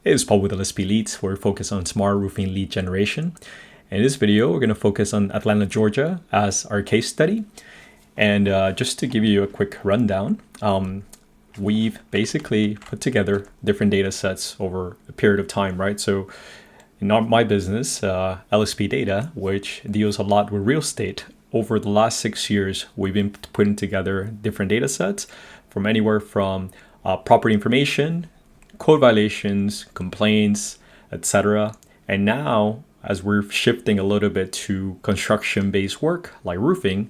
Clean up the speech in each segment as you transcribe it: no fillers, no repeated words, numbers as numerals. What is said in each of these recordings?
Hey, it's Paul with LSP Leads, where we focus on smart roofing lead generation. In this video, we're going to focus on Atlanta, Georgia as our case study. And just to give you a quick rundown, we've basically put together different data sets over a period of time, right? So in my business, LSP Data, which deals a lot with real estate, over the last 6 years, we've been putting together different data sets from anywhere from property information, code violations, complaints, etc. And now, as we're shifting a little bit to construction-based work like roofing,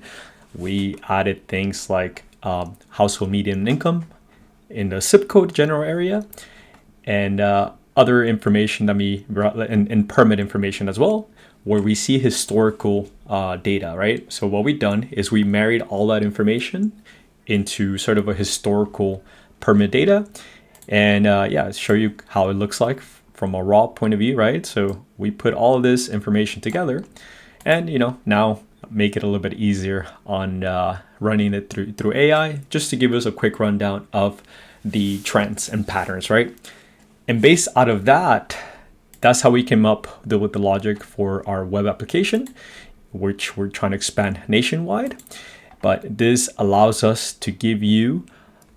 we added things like household median income in the zip code general area, and other information that and permit information as well, where we see historical data, right? So what we've done is we married all that information into sort of a historical permit data. And show you how it looks like from a raw point of view, right? So we put all of this information together and, now make it a little bit easier on running it through AI, just to give us a quick rundown of the trends and patterns, right? And based out of that, that's how we came up with the logic for our web application, which we're trying to expand nationwide. But this allows us to give you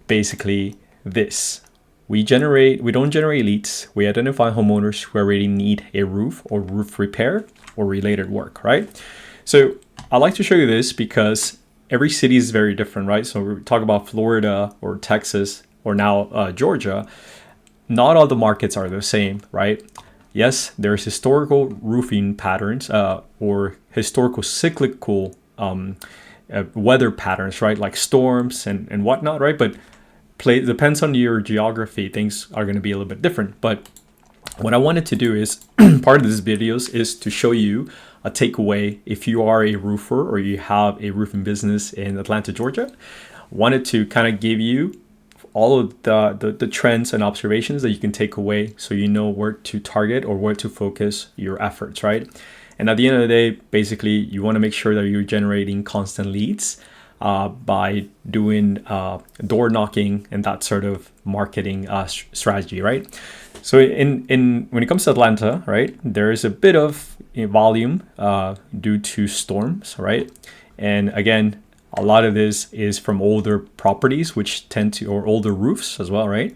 basically this. We don't generate leads. We identify homeowners who already need a roof or roof repair or related work, right? So I like to show you this because every city is very different, right? So we talk about Florida or Texas or now Georgia. Not all the markets are the same, right? Yes, there's historical roofing patterns or historical cyclical weather patterns, right? Like storms and whatnot, right? But depends on your geography, things are going to be a little bit different. But what I wanted to do is part of this videos is to show you a takeaway if you are a roofer or you have a roofing business in Atlanta, Georgia. Wanted to kind of give you all of the trends and observations that you can take away so you know where to target or where to focus your efforts, right? And at the end of the day, basically, you want to make sure that you're generating constant leads by doing door knocking and that sort of marketing strategy, right? So in when it comes to Atlanta, right, there is a bit of volume due to storms, right? And again, a lot of this is from older properties, which or older roofs as well, right?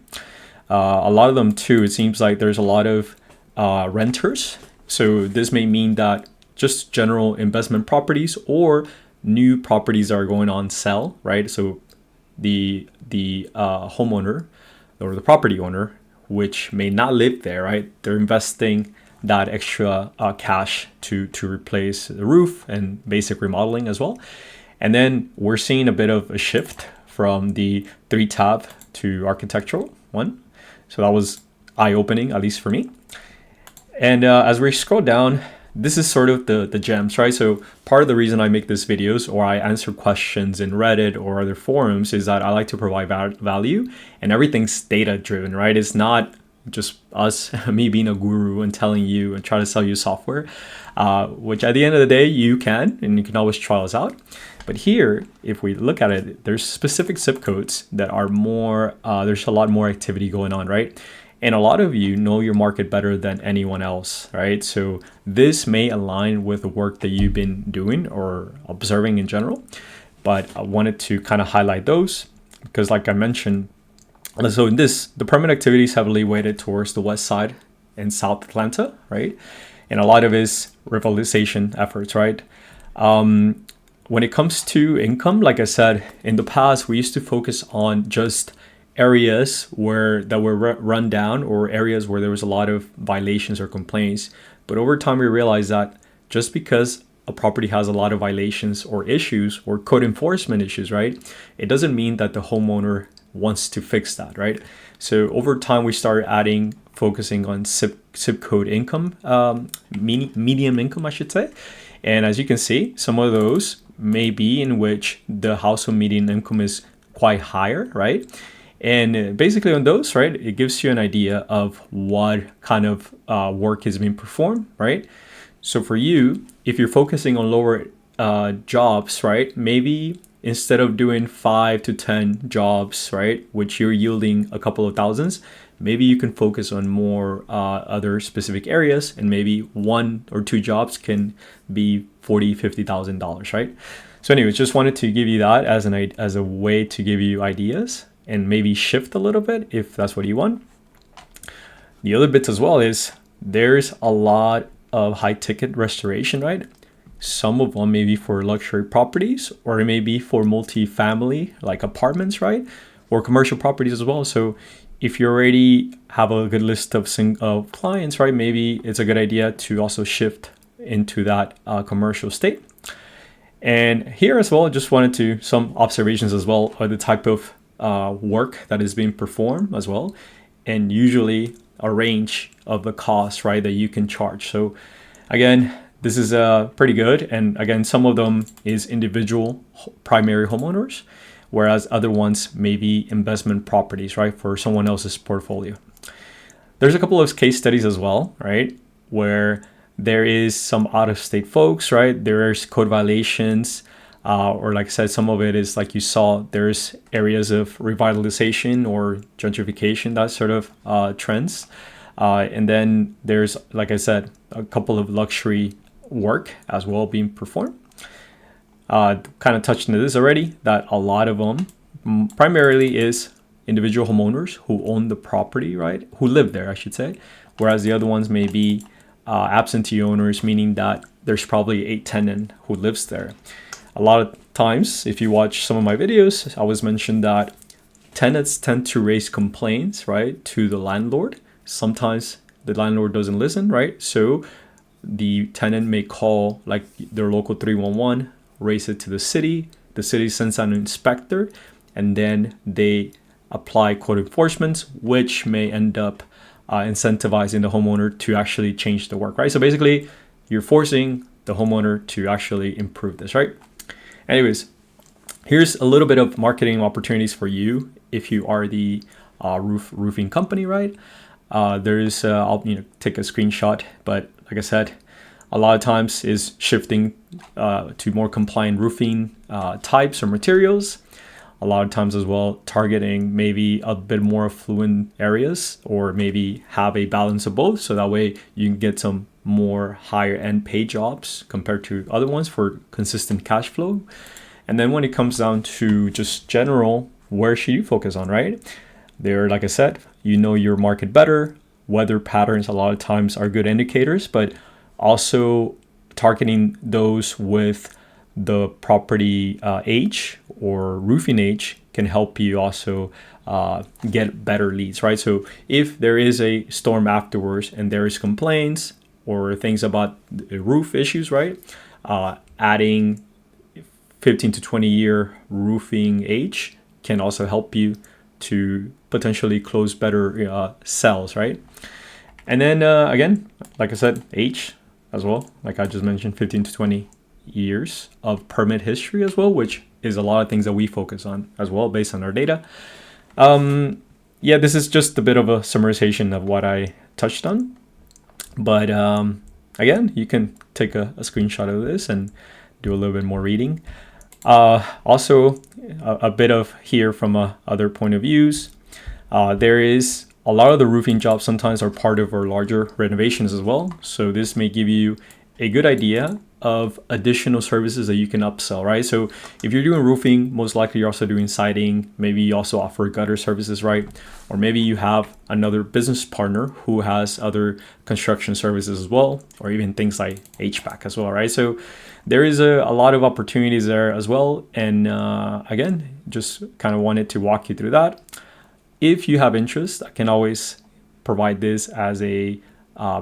A lot of them too, it seems like there's a lot of renters. So this may mean that just general investment properties or new properties are going on sale, right? So the homeowner or the property owner, which may not live there, right? They're investing that extra cash to replace the roof and basic remodeling as well. And then we're seeing a bit of a shift from the 3-tab to architectural one. So that was eye-opening, at least for me. And as we scroll down, this is sort of the gems, right? So part of the reason I make these videos or I answer questions in Reddit or other forums is that I like to provide value, and everything's data driven, right? It's not just me being a guru and telling you and trying to sell you software, which at the end of the day, you can always try us out. But here, if we look at it, there's specific zip codes that are more, there's a lot more activity going on, right? And a lot of you know your market better than anyone else, right? So this may align with the work that you've been doing or observing in general. But I wanted to kind of highlight those because like I mentioned, so in this, the permit activity is heavily weighted towards the west side and South Atlanta, right? And a lot of it is revitalization efforts, right? When it comes to income, like I said, in the past, we used to focus on just areas that were run down or areas where there was a lot of violations or complaints. But over time, we realized that just because a property has a lot of violations or issues or code enforcement issues, right, it doesn't mean that the homeowner wants to fix that, right? So over time, we started focusing on zip code income, medium income, I should say. And as you can see, some of those may be in which the household median income is quite higher, right? And basically on those, right, it gives you an idea of what kind of work is being performed, right? So for you, if you're focusing on lower jobs, right, maybe instead of doing 5 to 10 jobs, right, which you're yielding a couple of thousands, maybe you can focus on more other specific areas, and maybe 1 or 2 jobs can be $40,000-$50,000, right? So anyways, just wanted to give you that as a way to give you ideas and maybe shift a little bit if that's what you want. The other bits as well is there's a lot of high ticket restoration, right? Some of them may be for luxury properties, or it may be for multi-family like apartments, right? Or commercial properties as well. So if you already have a good list of clients, right, maybe it's a good idea to also shift into that commercial state. And here as well, I just wanted to some observations as well of the type of work that is being performed as well, and usually a range of the cost, right, that you can charge. So again, this is pretty good. And again, some of them is individual primary homeowners, whereas other ones may be investment properties, right, for someone else's portfolio. There's a couple of case studies as well, right, where there is some out-of-state folks, right? There's code violations, or like I said, some of it is like you saw, there's areas of revitalization or gentrification, that sort of trends. And then there's, like I said, a couple of luxury work as well being performed. Kind of touched into this already, that a lot of them primarily is individual homeowners who own the property, right? Who live there, I should say. Whereas the other ones may be absentee owners, meaning that there's probably a tenant who lives there. A lot of times, if you watch some of my videos, I always mention that tenants tend to raise complaints, right, to the landlord. Sometimes the landlord doesn't listen, right? So the tenant may call like their local 311, raise it to the city sends out an inspector, and then they apply code enforcement, which may end up incentivizing the homeowner to actually change the work, right? So basically, you're forcing the homeowner to actually improve this, right? Anyways, here's a little bit of marketing opportunities for you if you are the roofing company, right? There's I'll take a screenshot, but like I said, a lot of times is shifting to more compliant roofing types or materials. A lot of times as well, targeting maybe a bit more affluent areas, or maybe have a balance of both. So that way you can get some more higher end pay jobs compared to other ones for consistent cash flow. And then when it comes down to just general, where should you focus on, right? There, like I said, you know your market better. Weather patterns a lot of times are good indicators, but also targeting those with the property age or roofing age can help you also get better leads, right? So if there is a storm afterwards and there is complaints or things about the roof issues, right? Adding 15 to 20 year roofing age can also help you to potentially close better sales, right? And then again, like I said, age as well, like I just mentioned, 15 to 20 years of permit history as well, which is a lot of things that we focus on as well based on our data. Yeah, this is just a bit of a summarization of what I touched on. But again, you can take a screenshot of this and do a little bit more reading. Also, a bit of here from other point of views. There is a lot of the roofing jobs sometimes are part of our larger renovations as well. So this may give you a good idea of additional services that you can upsell, right? So if you're doing roofing, most likely you're also doing siding. Maybe you also offer gutter services, right? Or maybe you have another business partner who has other construction services as well, or even things like HVAC as well, right? So there is a lot of opportunities there as well. And again, just kind of wanted to walk you through that. If you have interest, I can always provide this as a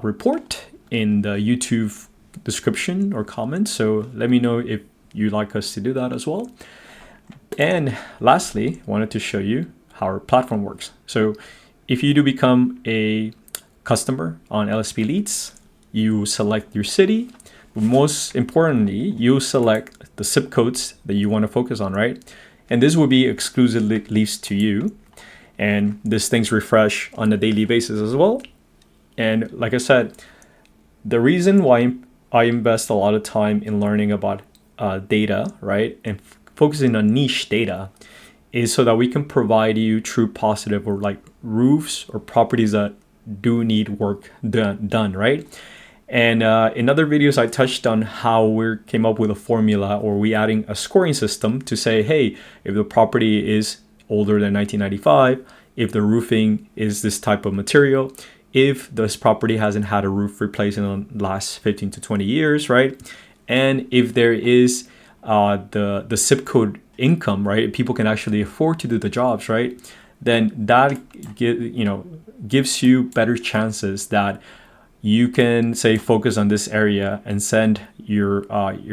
report in the YouTube description or comments. So let me know if you'd like us to do that as well. And lastly, I wanted to show you how our platform works. So if you do become a customer on LSP Leads, you select your city. But most importantly, you select the zip codes that you want to focus on, right? And this will be exclusively leads to you. And these things refresh on a daily basis as well. And like I said, the reason why I invest a lot of time in learning about data, right, and focusing on niche data is so that we can provide you true positive or like roofs or properties that do need work done, right? And in other videos, I touched on how we came up with a formula, or we adding a scoring system to say, hey, if the property is older than 1995, if the roofing is this type of material, if this property hasn't had a roof replaced in the last 15 to 20 years, right? And if there is the zip code income, right? People can actually afford to do the jobs, right? Then that gives you better chances that you can say focus on this area and send your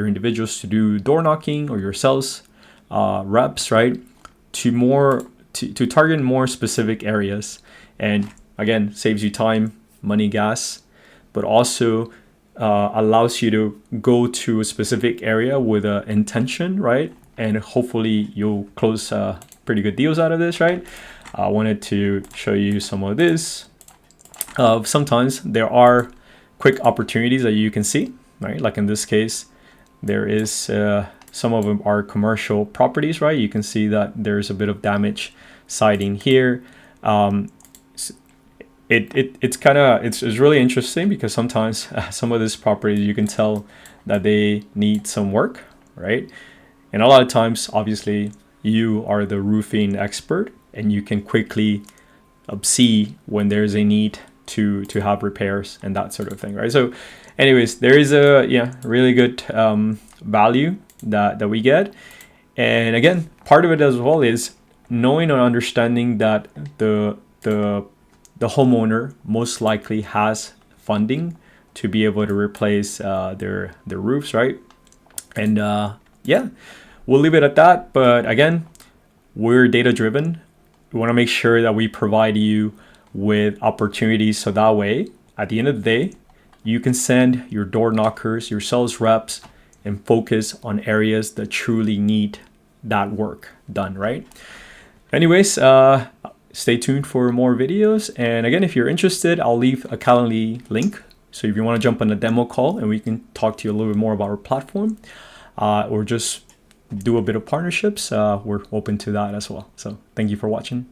individuals to do door knocking, or your sales reps, right? To target more specific areas, and again, saves you time, money, gas, but also allows you to go to a specific area with an intention, right? And hopefully you'll close pretty good deals out of this, right? I wanted to show you some of this. Sometimes there are quick opportunities that you can see, right? Like in this case, there is some of them are commercial properties, right? You can see that there's a bit of damage siding here. It's really interesting because sometimes some of these properties you can tell that they need some work, right? And a lot of times, obviously, you are the roofing expert and you can quickly see when there's a need to have repairs and that sort of thing, right? So anyways, there is a really good value that we get. And again, part of it as well is knowing and understanding that the homeowner most likely has funding to be able to replace their roofs, right? And we'll leave it at that. But again, we're data driven. We want to make sure that we provide you with opportunities, so that way at the end of the day you can send your door knockers, your sales reps, and focus on areas that truly need that work done, right? Anyways, stay tuned for more videos. And again, if you're interested, I'll leave a Calendly link, so if you want to jump on a demo call and we can talk to you a little bit more about our platform, or just do a bit of partnerships, we're open to that as well. So thank you for watching.